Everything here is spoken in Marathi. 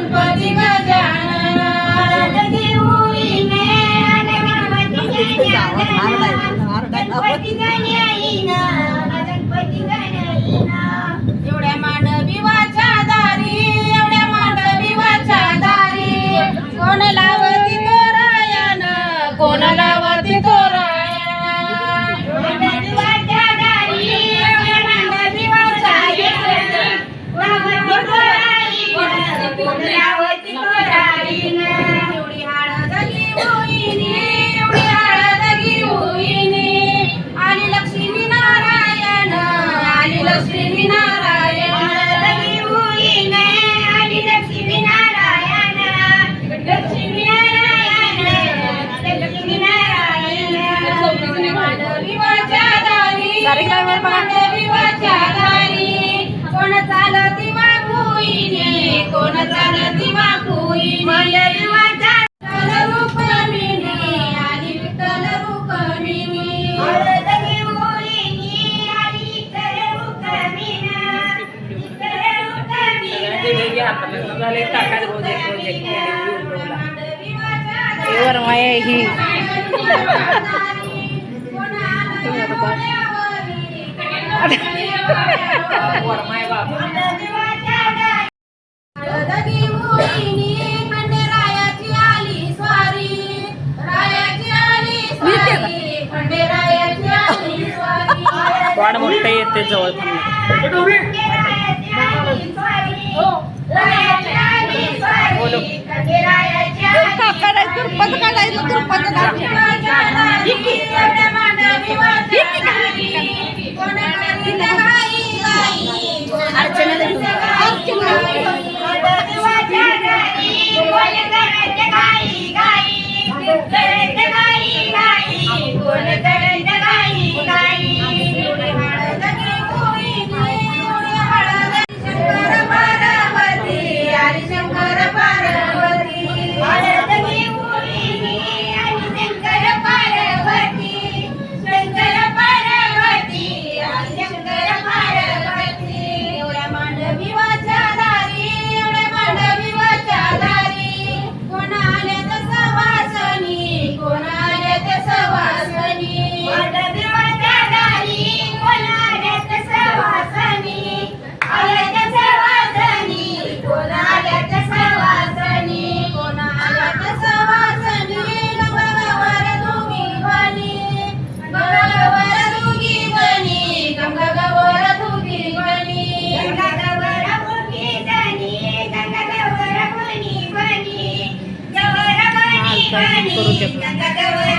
गणपती गजानन एवढ्या मांडवी वाच्या दारी एवढ्या मांडवी वाच्या दारी कोण लावती तोरायन कोण लावती कोण चालती वाकुईने कोण चालती वाकुईने रुक्मिणी आणि विठ्ठल रुक्मिणी ही खंडेरायाची आली स्वारी रायाची आली स्वारी खंडेरायाची आली स्वारी वाढ मोठं येते जवळ करू शकतो.